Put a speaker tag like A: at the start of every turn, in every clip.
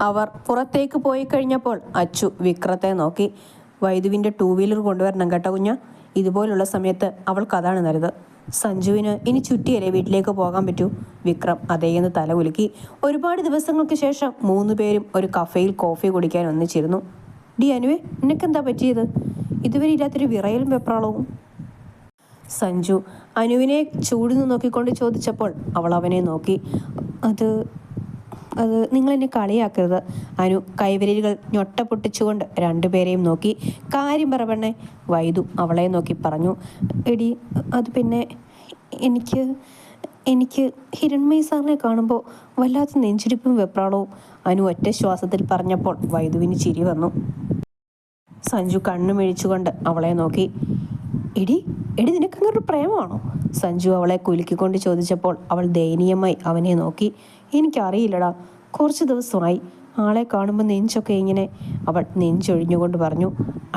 A: അവർ പുറത്തേക്ക് പോയി കഴിഞ്ഞപ്പോൾ അച്ചു വിക്രത്തെ നോക്കി. വൈദുവിൻ്റെ 2 വീലർ കൊണ്ടുവരണം കേട്ടോ കുഞ്ഞ. ഇതുപോലുള്ള സമയത്ത് അവൾക്ക് അതാണ് നല്ലത്. സഞ്ജുവിന് ഇനി ചുറ്റിയല്ലേ വീട്ടിലേക്ക് പോകാൻ പറ്റൂ. വിക്രം അതേന്ന് തല കുലുക്കി. ഒരുപാട് ദിവസങ്ങൾക്ക് ശേഷം 3 പേരും ഒരു കഫേയിൽ കോഫി കുടിക്കാൻ ഒന്നിച്ചിരുന്നു. ഡി അനുവേ, നിനക്കെന്താ പറ്റിയത്? ഇതുവരെ ഇല്ലാത്തൊരു വിറയലും വെപ്രാളവും. സഞ്ജു അനുവിനെ ചൂടുന്ന് നോക്കിക്കൊണ്ട് ചോദിച്ചപ്പോൾ അവൾ അവനെ നോക്കി. അത് നിങ്ങളെന്നെ കളിയാക്കരുത്. അനു കൈവിരലുകൾ ഞൊട്ട പൊട്ടിച്ചുകൊണ്ട് 2 പേരെയും നോക്കി. കാര്യം പറവണ്ണേ, വൈദു അവളെ നോക്കി പറഞ്ഞു. എടി, അത് പിന്നെ എനിക്ക് ഹിരൺമയി സാറിനെ കാണുമ്പോൾ വല്ലാത്ത നെഞ്ചിടിപ്പും വെപ്രാളവും. അനു ഒറ്റ ശ്വാസത്തിൽ പറഞ്ഞപ്പോൾ വൈദുവിന് ചിരി വന്നു. സഞ്ജു കണ്ണു മിഴിച്ചുകൊണ്ട് അവളെ നോക്കി. എടി നിനക്കങ്ങൊരു പ്രേമമാണോ? സഞ്ജു അവളെ കുലുക്കിക്കൊണ്ട് ചോദിച്ചപ്പോൾ അവൾ ദയനീയമായി അവനെ നോക്കി. എനിക്കറിയില്ലടാ, കുറച്ച് ദിവസമായി ആളെ കാണുമ്പോൾ നെഞ്ചൊക്കെ ഇങ്ങനെ. അവൾ നെഞ്ചൊഴിഞ്ഞുകൊണ്ട് പറഞ്ഞു.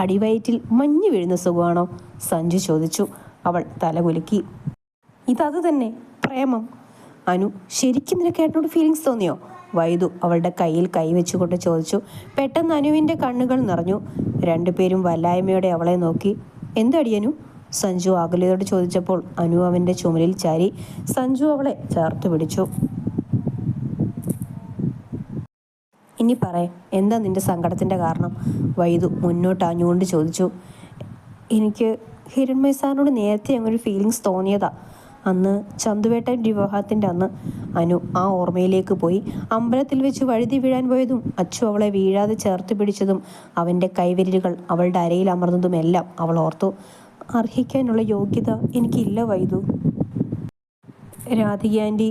A: അടിവയറ്റിൽ മഞ്ഞ് വീഴുന്ന സുഖമാണോ? സഞ്ജു ചോദിച്ചു. അവൾ തല കുലുക്കി. ഇതത് തന്നെ, പ്രേമം. അനു, ശരിക്കും നിനക്ക് ഏട്ടനോട് ഫീലിങ്സ് തോന്നിയോ? വൈദു അവളുടെ കയ്യിൽ കൈവച്ചുകൊണ്ട് ചോദിച്ചു. പെട്ടെന്ന് അനുവിൻ്റെ കണ്ണുകൾ നിറഞ്ഞു. 2 പേരും വല്ലായ്മയോടെ അവളെ നോക്കി. എന്തടി അനു? സഞ്ജു അകലയോട് ചോദിച്ചപ്പോൾ അനു അവൻ്റെ ചുമലിൽ ചാരി. സഞ്ജു അവളെ ചേർത്ത് പിടിച്ചു. ഇനി പറയേ, എന്താ നിന്റെ സങ്കടത്തിൻ്റെ കാരണം? വൈദു മുന്നോട്ട് അഞ്ഞുകൊണ്ട് ചോദിച്ചു. എനിക്ക് ഹിരൺമയി സാറിനോട് നേരത്തെ അങ്ങൊരു ഫീലിങ്സ് തോന്നിയതാ. അന്ന് ചന്തുവേട്ടൻ വിവാഹത്തിൻ്റെ അന്ന്. അനു ആ ഓർമ്മയിലേക്ക് പോയി. അമ്പലത്തിൽ വെച്ച് വഴുതി വീഴാൻ പോയതും അച്ചു അവളെ വീഴാതെ ചേർത്ത് പിടിച്ചതും അവൻ്റെ കൈവിരലുകൾ അവളുടെ അരയിൽ അമർന്നതുമെല്ലാം അവൾ ഓർത്തു. അർഹിക്കാനുള്ള യോഗ്യത എനിക്കില്ല വൈദു. രാധിക ആൻറ്റി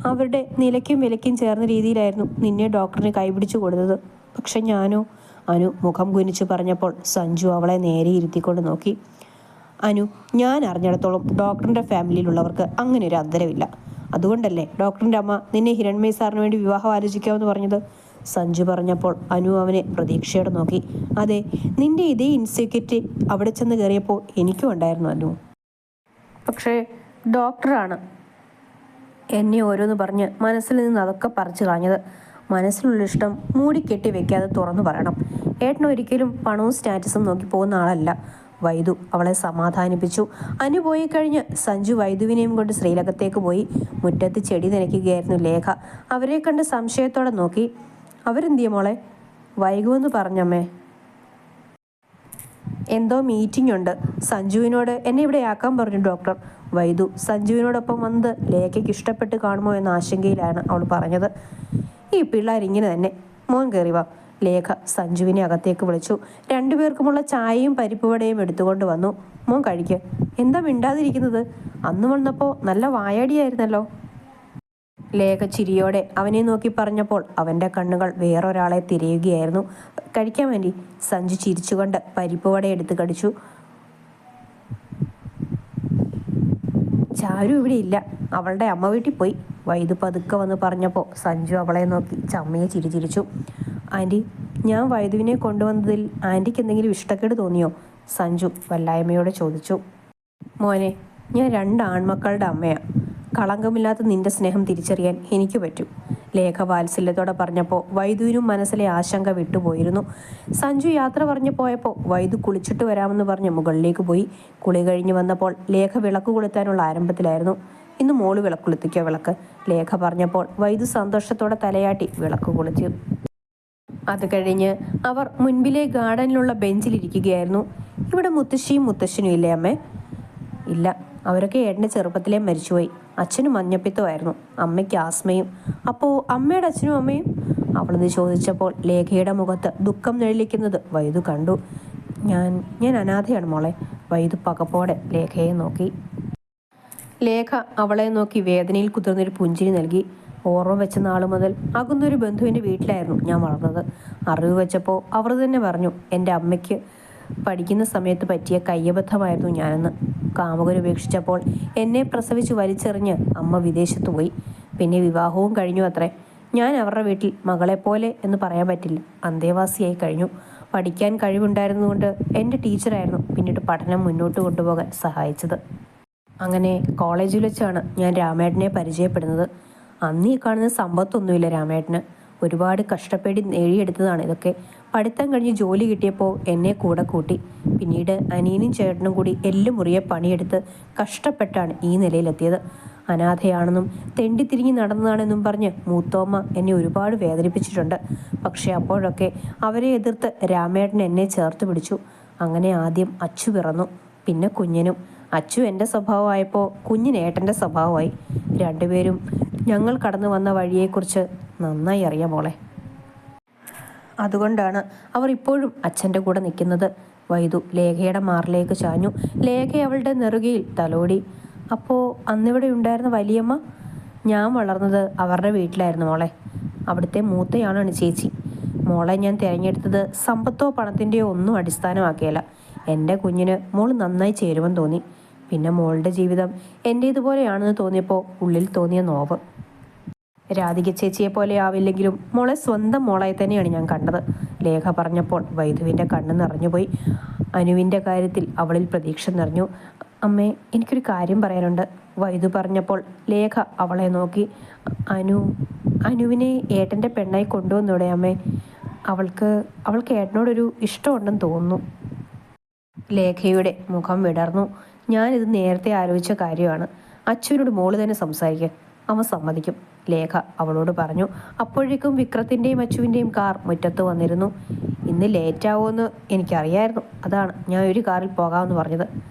A: അവരുടെ നിലയ്ക്കും വിലയ്ക്കും ചേർന്ന രീതിയിലായിരുന്നു നിന്നെ ഡോക്ടറിന് കൈപിടിച്ചു കൊടുത്തത്. പക്ഷെ ഞാനോ? അനു മുഖം കുനിച്ചു പറഞ്ഞപ്പോൾ സഞ്ജു അവളെ നേരെ ഇരുത്തിക്കൊണ്ട് നോക്കി. അനു, ഞാൻ അറിഞ്ഞിടത്തോളം ഡോക്ടറിൻ്റെ ഫാമിലിയിലുള്ളവർക്ക് അങ്ങനെ ഒരു അന്തരമില്ല. അതുകൊണ്ടല്ലേ ഡോക്ടറിൻ്റെ അമ്മ നിന്നെ ഹിരൺമയി സാറിന് വേണ്ടി വിവാഹം ആലോചിക്കാമെന്ന് പറഞ്ഞത്? സഞ്ജു പറഞ്ഞപ്പോൾ അനു അവനെ പ്രതീക്ഷയോടെ നോക്കി. അതെ, നിന്റെ ഇതേ ഇൻസെക്യൂരിറ്റി അവിടെ ചെന്ന് കയറിയപ്പോൾ എനിക്കും ഉണ്ടായിരുന്നു അനു. പക്ഷേ ഡോക്ടറാണ് എന്നെ ഓരോന്ന് പറഞ്ഞ് മനസ്സിൽ നിന്ന് അതൊക്കെ പറിച്ചു കളഞ്ഞത്. മനസ്സിലുള്ള ഇഷ്ടം മൂടിക്കെട്ടി വെക്കാതെ തുറന്നു പറയണം. ഏട്ടൻ ഒരിക്കലും പണവും സ്റ്റാറ്റസും നോക്കി പോകുന്ന ആളല്ല. വൈദു അവളെ സമാധാനിപ്പിച്ചു. അനു പോയി കഴിഞ്ഞ് സഞ്ജു വൈദുവിനെയും കൊണ്ട് ശ്രീലകത്തേക്ക് പോയി. മുറ്റത്ത് ചെടി നനയ്ക്കുകയായിരുന്നു ലേഖ. അവരെ കണ്ട് സംശയത്തോടെ നോക്കി. അവരെന്തിയ മോളെ? വൈകുമെന്ന് പറഞ്ഞമ്മേ. എന്തോ മീറ്റിംഗ് ഉണ്ട്. സഞ്ജുവിനോട് എന്നെ ഇവിടെ ആക്കാൻ പറഞ്ഞു ഡോക്ടർ. വൈദു സഞ്ജുവിനോടൊപ്പം വന്നത് ലേഖയ്ക്ക് ഇഷ്ടപ്പെട്ട് കാണുമോ എന്ന ആശങ്കയിലാണ് അവൾ പറഞ്ഞത്. ഈ പിള്ളേരിങ്ങനെ തന്നെ. മോൻ കയറി വാ. ലേഖ സഞ്ജുവിനെ അകത്തേക്ക് വിളിച്ചു. 2 പേർക്കുമുള്ള ചായയും പരിപ്പുവടയും എടുത്തുകൊണ്ട് വന്നു. മോൻ കഴിക്ക്. എന്താ മിണ്ടാതിരിക്കുന്നത്? അന്ന് വന്നപ്പോൾ നല്ല വായാടിയായിരുന്നല്ലോ. ലേഖ ചിരിയോടെ അവനെ നോക്കി പറഞ്ഞപ്പോൾ അവൻ്റെ കണ്ണുകൾ വേറൊരാളെ തിരയുകയായിരുന്നു. കഴിക്കാൻ വേണ്ടി സഞ്ജു ചിരിച്ചുകൊണ്ട് പരിപ്പുവട എടുത്ത് കടിച്ചു. ചാരു ഇവിടെ ഇല്ല, അവളുടെ അമ്മ വീട്ടിൽ പോയി. വൈദു പതുക്കെ വന്ന് പറഞ്ഞപ്പോൾ സഞ്ജു അവളെ നോക്കി ചമ്മയെ ചിരിച്ചു. ആൻറ്റി, ഞാൻ വൈദുവിനെ കൊണ്ടുവന്നതിൽ ആൻറ്റിക്ക് എന്തെങ്കിലും ഇഷ്ടക്കേട് തോന്നിയോ? സഞ്ജു വല്ലായ്മയോടെ ചോദിച്ചു. മോനെ, ഞാൻ 2 ആൺമക്കളുടെ അമ്മയാണ്. കളങ്കമില്ലാത്ത നിന്റെ സ്നേഹം തിരിച്ചറിയാൻ എനിക്ക് പറ്റും. ലേഖ വാത്സല്യത്തോടെ പറഞ്ഞപ്പോൾ വൈദുവിനും മനസ്സിലെ ആശങ്ക വിട്ടുപോയിരുന്നു. സഞ്ജു യാത്ര പറഞ്ഞു പോയപ്പോൾ വൈദു കുളിച്ചിട്ട് വരാമെന്ന് പറഞ്ഞ് മുകളിലേക്ക് പോയി. കുളി കഴിഞ്ഞ് വന്നപ്പോൾ ലേഖ വിളക്ക് കൊളുത്താനുള്ള ആരംഭത്തിലായിരുന്നു. ഇന്ന് മോള് വിളക്കൊളുത്തിക്കോ വിളക്ക്, ലേഖ പറഞ്ഞപ്പോൾ വൈദു സന്തോഷത്തോടെ തലയാട്ടി വിളക്ക് കൊളുത്തി. അത് കഴിഞ്ഞ് അവർ മുൻപിലെ ഗാർഡനിലുള്ള ബെഞ്ചിലിരിക്കുകയായിരുന്നു. ഇവിടെ മുത്തശ്ശിയും മുത്തശ്ശനും ഇല്ലേ അമ്മേ? ഇല്ല, അവരൊക്കെ ഏട്ടൻ്റെ ചെറുപ്പത്തിലേ മരിച്ചുപോയി. അച്ഛനും മഞ്ഞപ്പിത്തമായിരുന്നു, അമ്മയ്ക്ക് ആസ്മയും. അപ്പോൾ അമ്മയുടെ അച്ഛനും അമ്മയും? അവളത് ചോദിച്ചപ്പോൾ ലേഖയുടെ മുഖത്ത് ദുഃഖം നിഴലിക്കുന്നത് വൈദു കണ്ടു. ഞാൻ അനാഥയാണ് മോളെ. വൈദു പകപ്പോടെ ലേഖയെ നോക്കി. ലേഖ അവളെ നോക്കി വേദനയിൽ കുതിർന്നൊരു പുഞ്ചിരി നൽകി. ഓർമ്മ വെച്ച നാൾ മുതൽ അകുന്നൊരു ബന്ധുവിൻ്റെ വീട്ടിലായിരുന്നു ഞാൻ വളർന്നത്. അറിവ് വെച്ചപ്പോൾ അവർ തന്നെ പറഞ്ഞു, എൻ്റെ അമ്മയ്ക്ക് പഠിക്കുന്ന സമയത്ത് പറ്റിയ കയ്യബദ്ധമായിരുന്നു ഞാനെന്ന്. കാമുകൻ ഉപേക്ഷിച്ചപ്പോൾ എന്നെ പ്രസവിച്ച് വലിച്ചെറിഞ്ഞ് അമ്മ വിദേശത്ത് പോയി. പിന്നെ വിവാഹവും കഴിഞ്ഞു അത്രേ. ഞാൻ അവരുടെ വീട്ടിൽ മകളെപ്പോലെ എന്ന് പറയാൻ പറ്റില്ല, അന്തേവാസിയായി കഴിഞ്ഞു. പഠിക്കാൻ കഴിവുണ്ടായിരുന്നുകൊണ്ട് എൻ്റെ ടീച്ചറായിരുന്നു പിന്നീട് പഠനം മുന്നോട്ട് കൊണ്ടുപോകാൻ സഹായിച്ചത്. അങ്ങനെ കോളേജിൽ വെച്ചാണ് ഞാൻ രാമേട്ടനെ പരിചയപ്പെടുന്നത്. അന്ന് ഈ കാണുന്ന സമ്പത്തൊന്നുമില്ല രാമേട്ടന്. ഒരുപാട് കഷ്ടപ്പെടി നേടിയെടുത്തതാണ് ഇതൊക്കെ. പഠിത്തം കഴിഞ്ഞ് ജോലി കിട്ടിയപ്പോൾ എന്നെ കൂടെ കൂട്ടി. പിന്നീട് അനിയനും ചേട്ടനും കൂടി എല്ലും മുറിയെ പണിയെടുത്ത് കഷ്ടപ്പെട്ടാണ് ഈ നിലയിലെത്തിയത്. അനാഥയാണെന്നും തെണ്ടിത്തിരിഞ്ഞ് നടന്നതാണെന്നും പറഞ്ഞ് മൂത്തോമ്മ എന്നെ ഒരുപാട് വേദനിപ്പിച്ചിട്ടുണ്ട്. പക്ഷെ അപ്പോഴൊക്കെ അവരെ എതിർത്ത് രാമേട്ടൻ എന്നെ ചേർത്ത് പിടിച്ചു. അങ്ങനെ ആദ്യം അച്ചു പിറന്നു, പിന്നെ കുഞ്ഞിനും. അച്ചു എൻ്റെ സ്വഭാവമായപ്പോൾ കുഞ്ഞിന് ഏട്ടൻ്റെ സ്വഭാവമായി. രണ്ടുപേരും ഞങ്ങൾ കടന്നു വന്ന വഴിയെക്കുറിച്ച് നന്നായി അറിയാം മോളെ. അതുകൊണ്ടാണ് അവർ ഇപ്പോഴും അച്ഛൻ്റെ കൂടെ നിൽക്കുന്നത്. വൈദു ലേഖയുടെ മാറിലേക്ക് ചാഞ്ഞു. ലേഖ അവളുടെ നെറുകയിൽ തലോടി. അപ്പോൾ അന്നിവിടെ ഉണ്ടായിരുന്ന വലിയമ്മ? ഞാൻ വളർന്നത് അവരുടെ വീട്ടിലായിരുന്നു മോളെ. അവിടുത്തെ മൂത്തയാളാണ് ചേച്ചി. മോളെ ഞാൻ തിരഞ്ഞെടുത്തത് സമ്പത്തോ പണത്തിൻ്റെയോ ഒന്നും അടിസ്ഥാനമാക്കിയല്ല. എൻ്റെ കുഞ്ഞിന് മോൾ നന്നായി ചേരുമെന്ന് തോന്നി. പിന്നെ മോളുടെ ജീവിതം എൻ്റേതുപോലെയാണെന്ന് തോന്നിയപ്പോൾ ഉള്ളിൽ തോന്നിയ നോവ്. രാധിക ചേച്ചിയെ പോലെ ആവില്ലെങ്കിലും മോളെ സ്വന്തം മോളായി തന്നെയാണ് ഞാൻ കണ്ടത്. ലേഖ പറഞ്ഞപ്പോൾ വൈദുവിൻ്റെ കണ്ണ് നിറഞ്ഞുപോയി. അനുവിൻ്റെ കാര്യത്തിൽ അവളിൽ പ്രതീക്ഷ നിറഞ്ഞു. അമ്മേ, എനിക്കൊരു കാര്യം പറയാനുണ്ട്. വൈദു പറഞ്ഞപ്പോൾ ലേഖ അവളെ നോക്കി. അനുവിനെ ഏട്ടൻ്റെ പെണ്ണായി കൊണ്ടുവന്നൂടെ അമ്മേ? അവൾക്ക് ഏട്ടനോടൊരു ഇഷ്ടമുണ്ടെന്ന് തോന്നുന്നു. ലേഖയുടെ മുഖം വിടർന്നു. ഞാനിത് നേരത്തെ ആലോചിച്ച കാര്യമാണ്. അച്ഛനോട് മോള് തന്നെ സംസാരിക്കുക, അവൻ സമ്മതിക്കും, ലേഖ അവളോട് പറഞ്ഞു. അപ്പോഴേക്കും വിക്രത്തിൻ്റെയും അച്ചുവിൻ്റെയും കാർ മുറ്റത്ത് വന്നിരുന്നു. ഇന്ന് ലേറ്റാവുമെന്ന് എനിക്കറിയായിരുന്നു. അതാണ് ഞാൻ ഒരു കാറിൽ പോകാമെന്ന് പറഞ്ഞത്,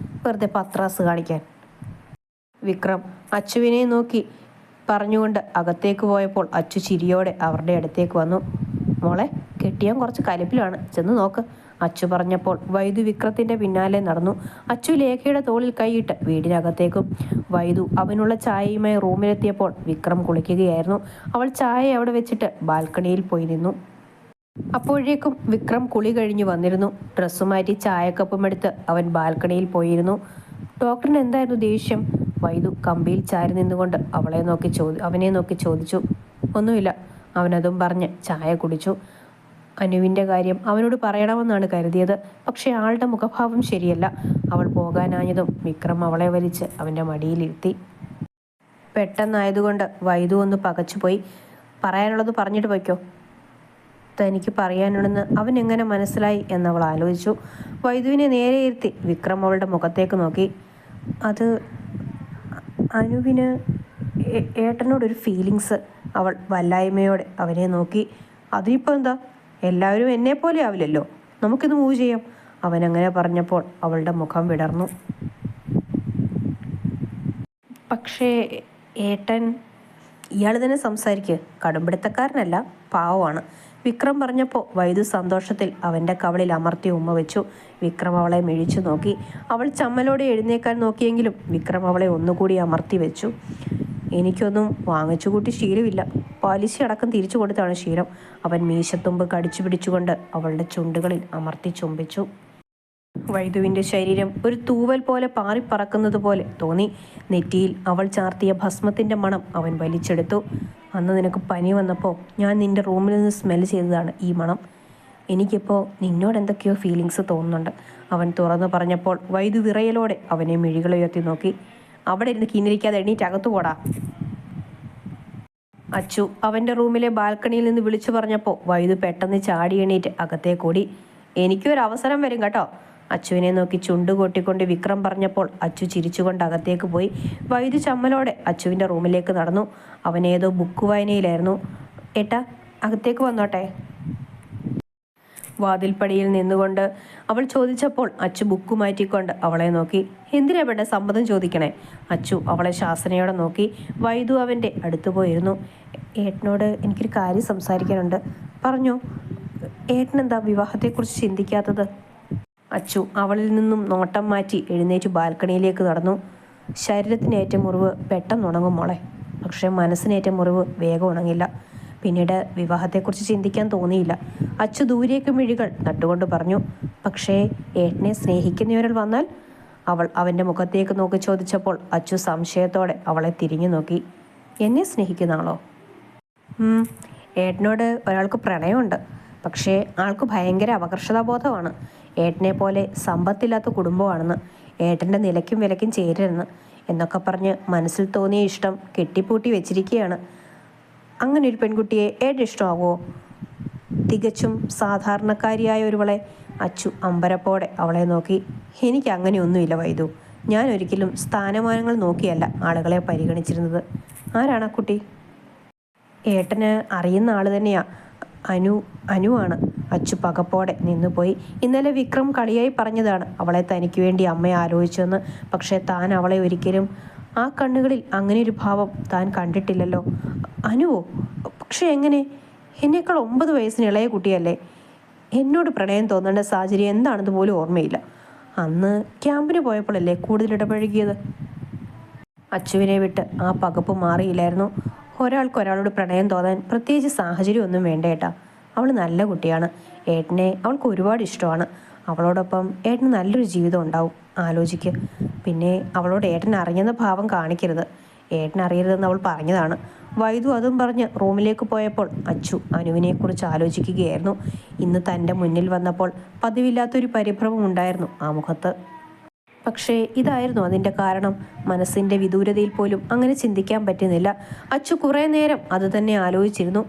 A: വെറുതെ പത്രാസ് കാണിക്കാൻ. വിക്രം അച്ചുവിനെ നോക്കി പറഞ്ഞുകൊണ്ട് അകത്തേക്ക് പോയപ്പോൾ അച്ചു ചിരിയോടെ അവരുടെ അടുത്തേക്ക് വന്നു. മോളെ, കെട്ടിയാൻ കുറച്ച് കലിപ്പിലാണ്, ചെന്ന് നോക്ക്, അച്ചു പറഞ്ഞപ്പോൾ വൈദു വിക്രത്തിൻ്റെ പിന്നാലെ നടന്നു. അച്ചു ലേഖയുടെ തോളിൽ കൈയിട്ട് വീടിനകത്തേക്കും. വൈദു അവനുള്ള ചായയുമായി റൂമിലെത്തിയപ്പോൾ വിക്രം കുളിക്കുകയായിരുന്നു. അവൾ ചായ അവിടെ വെച്ചിട്ട് ബാൽക്കണിയിൽ പോയി നിന്നു. അപ്പോഴേക്കും വിക്രം കുളി കഴിഞ്ഞു വന്നിരുന്നു. ഡ്രസ്സ് മാറ്റി ചായക്കപ്പും എടുത്ത് അവൻ ബാൽക്കണിയിൽ പോയിരുന്നു. ഡോക്ടറിന് എന്തായിരുന്നു ദേഷ്യം? വൈദു കമ്പിയിൽ ചാരി നിന്നുകൊണ്ട് അവനെ നോക്കി ചോദിച്ചു. ഒന്നുമില്ല, അവനതും പറഞ്ഞ് ചായ കുടിച്ചു. അനുവിൻ്റെ കാര്യം അവനോട് പറയണമെന്നാണ് കരുതിയത്. പക്ഷേ ആളുടെ മുഖഭാവം ശരിയല്ല. അവൾ പോകാനായതും വിക്രം അവളെ വലിച്ച് അവൻ്റെ മടിയിലിരുത്തി. പെട്ടെന്നായതുകൊണ്ട് വൈദു ഒന്ന് പകച്ചുപോയി. പറയാനുള്ളത് പറഞ്ഞിട്ട് പോയിക്കോ. തനിക്ക് പറയാനുണ്ടെന്ന് അവൻ എങ്ങനെ മനസ്സിലായി എന്നവൾ ആലോചിച്ചു. വൈദുവിനെ നേരെ ഇരുത്തി വിക്രം അവളുടെ മുഖത്തേക്ക് നോക്കി. അത് അനുവിന് ഏട്ടനോടൊരു ഫീലിങ്സ്. അവൾ വല്ലായ്മയോടെ അവനെ നോക്കി. അതിനിപ്പോൾ എന്താ? എല്ലാവരും എന്നെ പോലെ ആവില്ലല്ലോ, നമുക്കിത് മൂവ് ചെയ്യാം. അവനങ്ങനെ പറഞ്ഞപ്പോൾ അവളുടെ മുഖം വിടർന്നു. പക്ഷേ ഏട്ടൻ, ഇയാൾ തന്നെ സംസാരിക്കുക, കടുംപിടുത്തക്കാരനല്ല, പാവമാണ്, വിക്രം പറഞ്ഞപ്പോൾ വൈദു സന്തോഷത്തിൽ അവൻ്റെ കവളിൽ അമർത്തി ഉമ്മ വെച്ചു. വിക്രം അവളെ മിഴിച്ചു നോക്കി. അവൾ ചമ്മലോടെ എഴുന്നേക്കാൻ നോക്കിയെങ്കിലും വിക്രം അവളെ ഒന്നുകൂടി അമർത്തി വെച്ചു. എനിക്കൊന്നും വാങ്ങിച്ചു കൂട്ടി ശീലമില്ല, പലിശ അടക്കം തിരിച്ചു കൊടുത്താണ് ശീലം. അവൻ മീശത്തുമ്പ് കടിച്ചു പിടിച്ചുകൊണ്ട് അവളുടെ ചുണ്ടുകളിൽ അമർത്തി ചുംബിച്ചു. വൈദുവിൻ്റെ ശരീരം ഒരു തൂവൽ പോലെ പാറിപ്പറക്കുന്നത് പോലെ തോന്നി. നെറ്റിയിൽ അവൾ ചാർത്തിയ ഭസ്മത്തിൻ്റെ മണം അവൻ വലിച്ചെടുത്തു. അന്ന് നിനക്ക് പനി വന്നപ്പോൾ ഞാൻ നിൻ്റെ റൂമിൽ നിന്ന് സ്മെൽ ചെയ്തതാണ് ഈ മണം. എനിക്കിപ്പോൾ നിന്നോട് എന്തൊക്കെയോ ഫീലിങ്സ് തോന്നുന്നുണ്ട്, അവൻ തുറന്നു പറഞ്ഞപ്പോൾ വൈദു വിറയലോടെ അവനെ മിഴികളുയർത്തി നോക്കി. അവിടെ ഇരുന്ന് കിന്നിരിക്കാതെ എണീറ്റ് അകത്തു പോടാ. അച്ചു അവൻ്റെ റൂമിലെ ബാൽക്കണിയിൽ നിന്ന് വിളിച്ചു പറഞ്ഞപ്പോൾ വൈദു പെട്ടെന്ന് ചാടി എണീറ്റ് അകത്തേക്കൂടി. എനിക്കൊരു അവസരം വരും കേട്ടോ, അച്ചുവിനെ നോക്കി ചുണ്ടു കൊട്ടിക്കൊണ്ട് വിക്രം പറഞ്ഞപ്പോൾ അച്ചു ചിരിച്ചുകൊണ്ട് അകത്തേക്ക് പോയി. വൈദു ചമ്മലോടെ അച്ചുവിൻ്റെ റൂമിലേക്ക് നടന്നു. അവനേതോ ബുക്ക് വായനയിലായിരുന്നു. ഏട്ടാ, അകത്തേക്ക് വന്നോട്ടെ? വാതിൽപ്പടിയിൽ നിന്നുകൊണ്ട് അവൾ ചോദിച്ചപ്പോൾ അച്ചു ബുക്ക് മാറ്റിക്കൊണ്ട് അവളെ നോക്കി. എന്തിനാ വേണ്ട സമ്മതം ചോദിക്കണേ? അച്ചു അവളെ ശാസനയോടെ നോക്കി. വൈദു അവൻ്റെ അടുത്ത് പോയിരുന്നു. ഏട്ടനോട് എനിക്കൊരു കാര്യം സംസാരിക്കാനുണ്ട്. പറഞ്ഞോ. ഏട്ടനെന്താ വിവാഹത്തെക്കുറിച്ച് ചിന്തിക്കാത്തത്? അച്ചു അവളിൽ നിന്നും നോട്ടം മാറ്റി എഴുന്നേറ്റ് ബാൽക്കണിയിലേക്ക് നടന്നു. ശരീരത്തിനേറ്റ മുറിവ് പെട്ടെന്ന് ഉണങ്ങും മോളെ, പക്ഷേ മനസ്സിനേറ്റ മുറിവ് വേഗം ഉണങ്ങില്ല. പിന്നീട് വിവാഹത്തെക്കുറിച്ച് ചിന്തിക്കാൻ തോന്നിയില്ല. അച്ചു ദൂരേക്ക് മിഴികൾ നട്ടുകൊണ്ട് പറഞ്ഞു. പക്ഷേ ഏട്ടനെ സ്നേഹിക്കുന്നവരിൽ വന്നാൽ? അവൾ അവൻ്റെ മുഖത്തേക്ക് നോക്കി ചോദിച്ചപ്പോൾ അച്ചു സംശയത്തോടെ അവളെ തിരിഞ്ഞു നോക്കി. എന്നെ സ്നേഹിക്കുന്ന ആളോ? ഏട്ടനോട് ഒരാൾക്ക് പ്രണയമുണ്ട്, പക്ഷേ ആൾക്ക് ഭയങ്കര അപകർഷതാബോധമാണ്. ഏട്ടനെ പോലെ സമ്പത്തില്ലാത്ത കുടുംബമാണെന്ന്, ഏട്ടൻ്റെ നിലയ്ക്കും വിലയ്ക്കും ചേരരുന്ന് എന്നൊക്കെ പറഞ്ഞ് മനസ്സിൽ തോന്നിയ ഇഷ്ടം കെട്ടിപ്പൂട്ടി വെച്ചിരിക്കുകയാണ്. അങ്ങനെ ഒരു പെൺകുട്ടിയെ ഏട്ടൻ ഇഷ്ടമാകുമോ? തികച്ചും സാധാരണക്കാരിയായ ഒരുവളെ. അച്ചു അമ്പരപ്പോടെ അവളെ നോക്കി. എനിക്ക് അങ്ങനെയൊന്നുമില്ല വൈദു. ഞാൻ ഒരിക്കലും സ്ഥാനമാനങ്ങൾ നോക്കിയല്ല ആളുകളെ പരിഗണിച്ചിരുന്നത്. ആരാണ് ആ കുട്ടി? ഏട്ടന് അറിയുന്ന ആൾ തന്നെയാ. അനുവാണ്. അച്ചു പകപ്പോടെ നിന്നുപോയി. ഇന്നലെ വിക്രം കളിയായി പറഞ്ഞതാണ് അവളെ തനിക്ക് വേണ്ടി അമ്മയെ ആലോചിച്ചെന്ന്. പക്ഷേ താൻ അവളെ ഒരിക്കലും ആ കണ്ണുകളിൽ അങ്ങനെ ഒരു ഭാവം താൻ കണ്ടിട്ടില്ലല്ലോ. അനുവോ? പക്ഷെ എങ്ങനെ? എന്നേക്കാൾ 9 വയസ്സിന് ഇളയ കുട്ടിയല്ലേ. എന്നോട് പ്രണയം തോന്നേണ്ട സാഹചര്യം എന്താണെന്ന് പോലും ഓർമ്മയില്ല. അന്ന് ക്യാമ്പിന് പോയപ്പോഴല്ലേ കൂടുതൽ ഇടപഴകിയത്. അച്ചുവിനെ വിട്ട് ആ പകപ്പ് മാറിയില്ലായിരുന്നു. ഒരാൾക്കൊരാളോട് പ്രണയം തോന്നാൻ പ്രത്യേകിച്ച് സാഹചര്യമൊന്നും വേണ്ട ഏട്ടാ. അവൾ നല്ല കുട്ടിയാണ്. ഏട്ടനെ അവൾക്ക് ഒരുപാട് ഇഷ്ടമാണ്. അവളോടൊപ്പം ഏട്ടന് നല്ലൊരു ജീവിതം ഉണ്ടാവും. ആലോചിക്കുക. പിന്നെ അവളോട് ഏട്ടൻ അറിഞ്ഞെന്ന ഭാവം കാണിക്കരുത്. ഏട്ടൻ അറിയരുതെന്ന് അവൾ പറഞ്ഞതാണ്. വൈദു അതും പറഞ്ഞ് റൂമിലേക്ക് പോയപ്പോൾ അച്ചു അനുവിനെക്കുറിച്ച് ആലോചിക്കുകയായിരുന്നു. ഇന്ന് തൻ്റെ മുന്നിൽ വന്നപ്പോൾ പതിവില്ലാത്തൊരു പരിഭ്രമം ഉണ്ടായിരുന്നു ആ മുഖത്ത്. പക്ഷേ ഇതായിരുന്നു അതിൻ്റെ കാരണം. മനസ്സിൻ്റെ വിദൂരതയിൽ പോലും അങ്ങനെ ചിന്തിക്കാൻ പറ്റുന്നില്ല. അച്ചു കുറേ നേരം അത് തന്നെ ആലോചിച്ചിരുന്നു.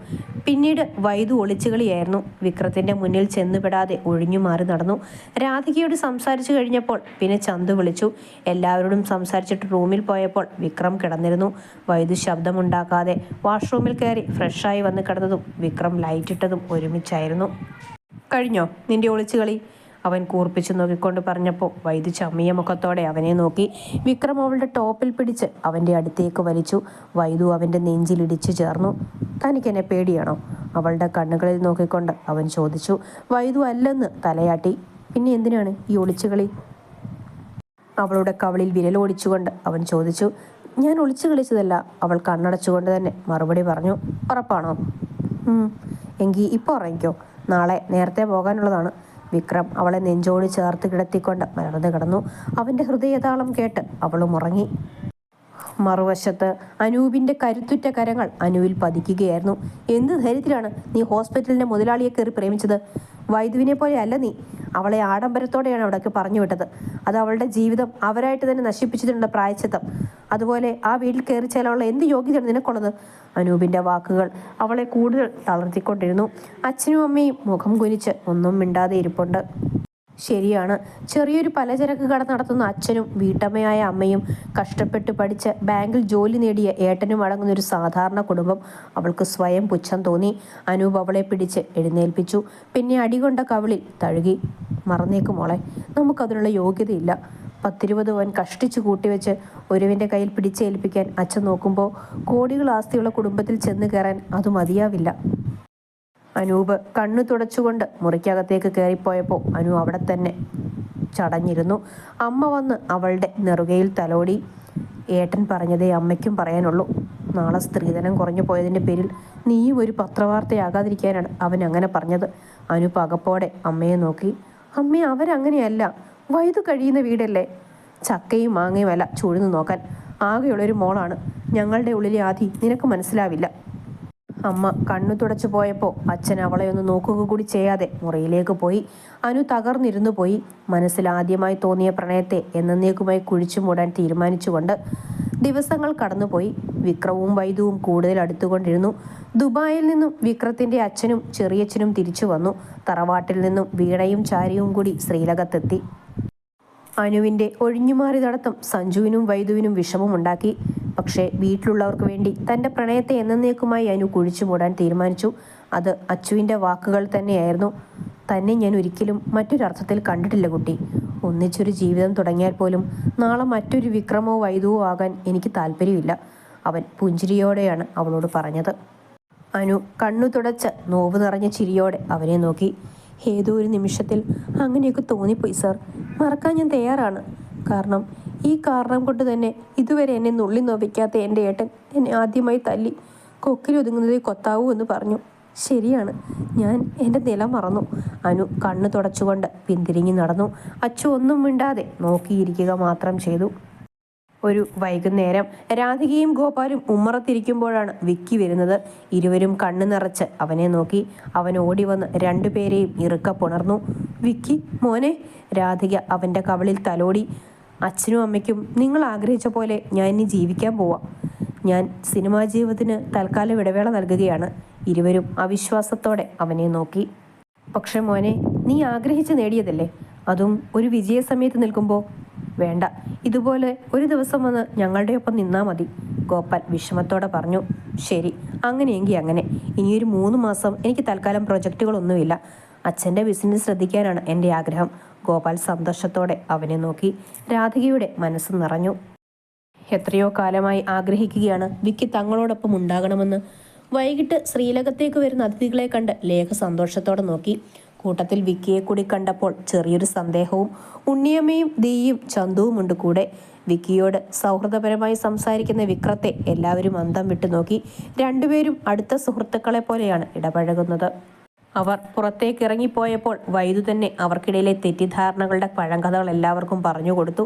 A: പിന്നീട് വൈദു ഒളിച്ചുകളിയായിരുന്നു. വിക്രത്തിൻ്റെ മുന്നിൽ ചെന്നുപെടാതെ ഒഴിഞ്ഞു മാറി നടന്നു. രാധികയോട് സംസാരിച്ചു കഴിഞ്ഞപ്പോൾ പിന്നെ ചന്തു വിളിച്ചു. എല്ലാവരോടും സംസാരിച്ചിട്ട് റൂമിൽ പോയപ്പോൾ വിക്രം കിടന്നിരുന്നു. വൈദു ശബ്ദമുണ്ടാക്കാതെ വാഷ്റൂമിൽ കയറി ഫ്രഷായി വന്ന് കിടന്നതും വിക്രം ലൈറ്റ് ഇട്ടതും ഒരുമിച്ചായിരുന്നു. കഴിഞ്ഞോ നിന്റെ ഒളിച്ചുകളി? അവൻ കൂർപ്പിച്ചു നോക്കിക്കൊണ്ട് പറഞ്ഞപ്പോൾ വൈദു ചമ്മിയ മുഖത്തോടെ അവനെ നോക്കി. വിക്രം അവളുടെ ടോപ്പിൽ പിടിച്ച് അവൻ്റെ അടുത്തേക്ക് വലിച്ചു. വൈദു അവൻ്റെ നെഞ്ചിലിടിച്ചു ചേർന്നു. തനിക്കെന്നെ പേടിയാണോ? അവളുടെ കണ്ണുകളിൽ നോക്കിക്കൊണ്ട് അവൻ ചോദിച്ചു. വൈദു അല്ലെന്ന് തലയാട്ടി. പിന്നെ എന്തിനാണ് ഈ ഒളിച്ചുകളി? അവളുടെ കവളിൽ വിരലോടിച്ചുകൊണ്ട് അവൻ ചോദിച്ചു. ഞാൻ ഒളിച്ചു കളിച്ചതല്ല. അവൾ കണ്ണടച്ചുകൊണ്ട് തന്നെ മറുപടി പറഞ്ഞു. ഉറപ്പാണോ? എങ്കിൽ ഇപ്പോൾ ഉറങ്ങിക്കോ. നാളെ നേരത്തെ പോകാനുള്ളതാണ്. വിക്രം അവളെ നെഞ്ചോട് ചേർത്ത് കിടത്തിക്കൊണ്ട് മലർന്നു കിടന്നു. അവൻ്റെ ഹൃദയതാളം കേട്ട് അവളും ഉറങ്ങി. മറുവശത്ത് അനൂപിൻ്റെ കരുത്തുറ്റ കരങ്ങൾ അനുവിൽ പതിക്കുകയായിരുന്നു. എന്ത് ധൈര്യത്തിലാണ് നീ ഹോസ്പിറ്റലിൻ്റെ മുതലാളിയെ കയറി പ്രേമിച്ചത്? വൈദുവിനെ പോലെ അല്ല നീ. അവളെ ആഡംബരത്തോടെയാണ് അവിടേക്ക് പറഞ്ഞു വിട്ടത്. അത് അവളുടെ ജീവിതം അവരായിട്ട് തന്നെ നശിപ്പിച്ചിട്ടുണ്ട് പ്രായശ്ചിത്തം. അതുപോലെ ആ വീട്ടിൽ കയറി ചെല്ലാനുള്ള എന്ത് യോഗ്യതയാണ് നിനക്കുള്ളത്? അനൂപിൻ്റെ വാക്കുകൾ അവളെ കൂടുതൽ തളർത്തിക്കൊണ്ടിരുന്നു. അച്ഛനും അമ്മയും മുഖം കുനിച്ച് ഒന്നും മിണ്ടാതെ ഇരിപ്പുണ്ട്. ശരിയാണ്, ചെറിയൊരു പലചരക്ക് കട നടത്തുന്ന അച്ഛനും വീട്ടമ്മയായ അമ്മയും കഷ്ടപ്പെട്ട് പഠിച്ച് ബാങ്കിൽ ജോലി നേടിയ ഏട്ടനും അടങ്ങുന്നൊരു സാധാരണ കുടുംബം. അവൾക്ക് സ്വയം പുച്ഛം തോന്നി. അനൂപ് അവളെ പിടിച്ച് എഴുന്നേൽപ്പിച്ചു. പിന്നെ അടികൊണ്ട കവിളിൽ തഴുകി. മറന്നേക്ക് മോളെ, നമുക്കതിനുള്ള യോഗ്യതയില്ല. 10-20 പവൻ കഷ്ടിച്ച് കൂട്ടിവെച്ച് ഒരുവിൻ്റെ കയ്യിൽ പിടിച്ചേൽപ്പിക്കാൻ അച്ഛൻ നോക്കുമ്പോൾ കോടികൾ ആസ്തിയുള്ള കുടുംബത്തിൽ ചെന്ന് കയറാൻ അത് മതിയാവില്ല. അനൂപ് കണ്ണു തുടച്ചുകൊണ്ട് മുറിക്കകത്തേക്ക് കയറിപ്പോയപ്പോൾ അനു അവിടെ തന്നെ ചടഞ്ഞിരുന്നു. അമ്മ വന്ന് അവളുടെ നെറുകയിൽ തലോടി. ഏട്ടൻ പറഞ്ഞതേ അമ്മയ്ക്കും പറയാനുള്ളൂ. നാളെ സ്ത്രീധനം കുറഞ്ഞു പോയതിൻ്റെ പേരിൽ നീയും ഒരു പത്രവാർത്തയാകാതിരിക്കാനാണ് അവൻ അങ്ങനെ പറഞ്ഞത്. അനു പകപ്പോടെ അമ്മയെ നോക്കി. അമ്മ അവരങ്ങനെയല്ല. വൈദു കഴിയുന്ന വീടല്ലേ. ചക്കയും മാങ്ങയും അല്ല ചൂഴ്ന്നു നോക്കാൻ. ആകെയുള്ളൊരു മോളാണ്. ഞങ്ങളുടെ ഉള്ളിലെ ആദി നിനക്ക് മനസ്സിലാവില്ല. അമ്മ കണ്ണു തുടച്ചു പോയപ്പോൾ അച്ഛൻ അവളെ ഒന്ന് നോക്കുക കൂടി ചെയ്യാതെ മുറിയിലേക്ക് പോയി. അനു തകർന്നിരുന്നു പോയി. മനസ്സിൽ ആദ്യമായി തോന്നിയ പ്രണയത്തെ എന്നേക്കുമായി കുഴിച്ചു മൂടാൻ തീരുമാനിച്ചുകൊണ്ട്. ദിവസങ്ങൾ കടന്നുപോയി. വിക്രവും വൈദുവും കൂടുതൽ അടുത്തുകൊണ്ടിരുന്നു. ദുബായിൽ നിന്നും വിക്രത്തിൻ്റെ അച്ഛനും ചെറിയച്ഛനും തിരിച്ചു വന്നു. തറവാട്ടിൽ നിന്നും വീണയും ചാരിയും കൂടി ശ്രീലകത്തെത്തി. അനുവിൻ്റെ ഒഴിഞ്ഞുമാറി നടത്തം സഞ്ജുവിനും വൈദുവിനും വിഷമമുണ്ടാക്കി. പക്ഷേ വീട്ടിലുള്ളവർക്ക് വേണ്ടി തൻ്റെ പ്രണയത്തെ എന്നേക്കുമായി അനു കുഴിച്ചു മൂടാൻ തീരുമാനിച്ചു. അത് അച്ചുവിൻ്റെ വാക്കുകൾ തന്നെയായിരുന്നു. തന്നെ ഞാൻ ഒരിക്കലും മറ്റൊരർത്ഥത്തിൽ കണ്ടിട്ടില്ല കുട്ടി. ഒന്നിച്ചൊരു ജീവിതം തുടങ്ങിയാൽ പോലും നാളെ മറ്റൊരു വിക്രമോ വൈദുവോ ആകാൻ എനിക്ക് താല്പര്യമില്ല. അവൻ പുഞ്ചിരിയോടെയാണ് അവളോട് പറഞ്ഞത്. അനു കണ്ണു തുടച്ച് നോവ് നിറഞ്ഞ ചിരിയോടെ അവനെ നോക്കി. ഏതോ ഒരു നിമിഷത്തിൽ അങ്ങനെയൊക്കെ തോന്നിപ്പോയി സാർ. മറക്കാൻ ഞാൻ തയ്യാറാണ്. കാരണം ഈ കാരണം കൊണ്ട് തന്നെ ഇതുവരെ എന്നെ നുള്ളി നോവിക്കാത്ത എൻ്റെ ഏട്ടൻ എന്നെ ആദ്യമായി തല്ലി. കൊക്കിലൊതുങ്ങുന്നതേ കൊത്താവൂ എന്ന് പറഞ്ഞു. ശരിയാണ്, ഞാൻ എൻ്റെ നില മറന്നു. അനു കണ്ണു തുടച്ചുകൊണ്ട് പിന്തിരിഞ്ഞു നടന്നു. അച്ചു ഒന്നും മിണ്ടാതെ നോക്കിയിരിക്കുക മാത്രം ചെയ്തു. ഒരു വൈകുന്നേരം രാധികയും ഗോപാലും ഉമ്മറത്തിരിക്കുമ്പോഴാണ് വിക്കി വരുന്നത്. ഇരുവരും കണ്ണു നിറച്ച് അവനെ നോക്കി. അവൻ ഓടി വന്ന് രണ്ടുപേരെയും ഇറുക്കപ്പുണർന്നു. വിക്കി മോനെ. രാധിക അവൻ്റെ കവളിൽ തലോടി. അച്ഛനും അമ്മയ്ക്കും നിങ്ങൾ ആഗ്രഹിച്ച പോലെ ഞാൻ ഇനി ജീവിക്കാൻ പോവാം. ഞാൻ സിനിമാ ജീവിതത്തിന് തൽക്കാലം ഇടവേള നൽകുകയാണ്. ഇരുവരും അവിശ്വാസത്തോടെ അവനെ നോക്കി. പക്ഷെ മോനെ, നീ ആഗ്രഹിച്ച് നേടിയതല്ലേ, അതും ഒരു വിജയ സമയത്ത് നിൽക്കുമ്പോൾ? വേണ്ട, ഇതുപോലെ ഒരു ദിവസം വന്ന് ഞങ്ങളുടെ ഒപ്പം നിന്നാ മതി, ഗോപാൽ വിഷമത്തോടെ പറഞ്ഞു. ശരി, അങ്ങനെയെങ്കിൽ അങ്ങനെ. ഇനിയൊരു 3 മാസം എനിക്ക് തൽക്കാലം പ്രൊജക്റ്റുകളൊന്നുമില്ല. അച്ഛൻ്റെ ബിസിനസ് ശ്രദ്ധിക്കാനാണ് എൻ്റെ ആഗ്രഹം. ഗോപാൽ സന്തോഷത്തോടെ അവനെ നോക്കി. രാധികയുടെ മനസ്സ് നിറഞ്ഞു. എത്രയോ കാലമായി ആഗ്രഹിക്കുകയാണ് വിക്കി തങ്ങളോടൊപ്പം ഉണ്ടാകണമെന്ന്. വൈകിട്ട് ശ്രീലകത്തേക്ക് വരുന്ന അതിഥികളെ കണ്ട് ലേഖ സന്തോഷത്തോടെ നോക്കി. കൂട്ടത്തിൽ വിക്കിയെ കൂടി കണ്ടപ്പോൾ ചെറിയൊരു സന്ദേഹവും. ഉണ്ണിയമ്മയും ദീയും ചന്തുവും ഉണ്ട് കൂടെ. വിക്കിയോട് സൗഹൃദപരമായി സംസാരിക്കുന്ന വിക്രത്തെ എല്ലാവരും അന്തം വിട്ടു നോക്കി. രണ്ടുപേരും അടുത്ത സുഹൃത്തുക്കളെ പോലെയാണ് ഇടപഴകുന്നത്. അവർ പുറത്തേക്ക് ഇറങ്ങിപ്പോയപ്പോൾ വൈദു തന്നെ അവർക്കിടയിലെ തെറ്റിദ്ധാരണകളുടെ പഴങ്കഥകൾ എല്ലാവർക്കും പറഞ്ഞു കൊടുത്തു.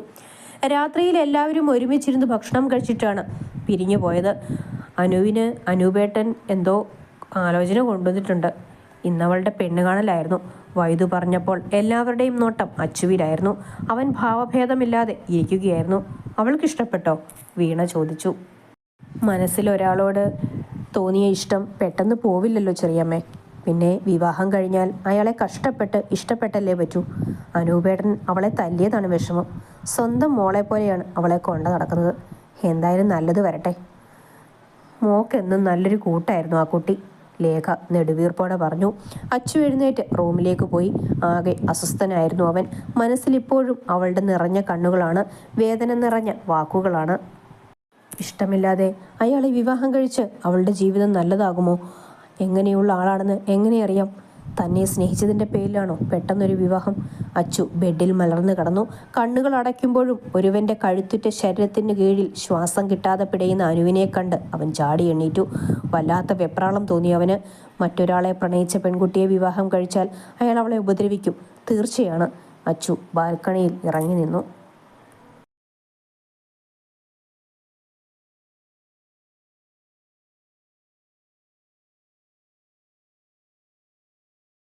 A: രാത്രിയിൽ എല്ലാവരും ഒരുമിച്ചിരുന്ന് ഭക്ഷണം കഴിച്ചിട്ടാണ് പിരിഞ്ഞു പോയത്. അനൂപേട്ടൻ എന്തോ ആലോചന കൊണ്ടുവന്നിട്ടുണ്ട്. ഇന്നവളുടെ പെണ്ണ് കാണലായിരുന്നു. വൈദു പറഞ്ഞപ്പോൾ എല്ലാവരുടെയും നോട്ടം അച്ചുവിലായിരുന്നു. അവൻ ഭാവഭേദമില്ലാതെ ഇരിക്കുകയായിരുന്നു. അവൾക്കിഷ്ടപ്പെട്ടോ? വീണ ചോദിച്ചു. മനസ്സിലൊരാളോട് തോന്നിയ ഇഷ്ടം പെട്ടെന്ന് പോവില്ലല്ലോ ചെറിയമ്മേ. പിന്നെ വിവാഹം കഴിഞ്ഞാൽ അയാളെ കഷ്ടപ്പെട്ട് ഇഷ്ടപ്പെട്ടല്ലേ പറ്റൂ. അനൂപേട്ടൻ അവളെ തല്ലിയതാണ് വിഷമം. സ്വന്തം മോളെ പോലെയാണ് അവളെ കൊണ്ട് നടക്കുന്നത്. എന്തായാലും നല്ലത് വരട്ടെ. മോക്കെന്നും നല്ലൊരു കൂട്ടായിരുന്നു ആ കുട്ടി, ലേഖ നെടുവീർപ്പോടെ പറഞ്ഞു. അച്ചു എഴുന്നേറ്റ് റൂമിലേക്ക് പോയി. ആകെ അസ്വസ്ഥനായിരുന്നു അവൻ. മനസ്സിലിപ്പോഴും അവളുടെ നിറഞ്ഞ കണ്ണുകളാണ്, വേദന നിറഞ്ഞ വാക്കുകളാണ്. ഇഷ്ടമില്ലാതെ അയാളെ വിവാഹം കഴിച്ച് അവളുടെ ജീവിതം നല്ലതാകുമോ? എങ്ങനെയുള്ള ആളാണെന്ന് എങ്ങനെ അറിയാം? തന്നെ സ്നേഹിച്ചതിൻ്റെ പേരിലാണോ പെട്ടെന്നൊരു വിവാഹം? അച്ചു ബെഡിൽ മലർന്നു കിടന്നു. കണ്ണുകൾ അടയ്ക്കുമ്പോഴും ഒരുവൻ്റെ കഴുത്തുറ്റ ശരീരത്തിന് കീഴിൽ ശ്വാസം കിട്ടാതെ പിടയുന്ന അനുവിനെ കണ്ട് അവൻ ചാടി എണ്ണീറ്റു. വല്ലാത്ത വെപ്രാളം തോന്നി അവന്. മറ്റൊരാളെ പ്രണയിച്ച പെൺകുട്ടിയെ വിവാഹം കഴിച്ചാൽ അയാൾ അവളെ ഉപദ്രവിക്കും, തീർച്ചയാണ്. അച്ചു ബാൽക്കണിയിൽ ഇറങ്ങി നിന്നു.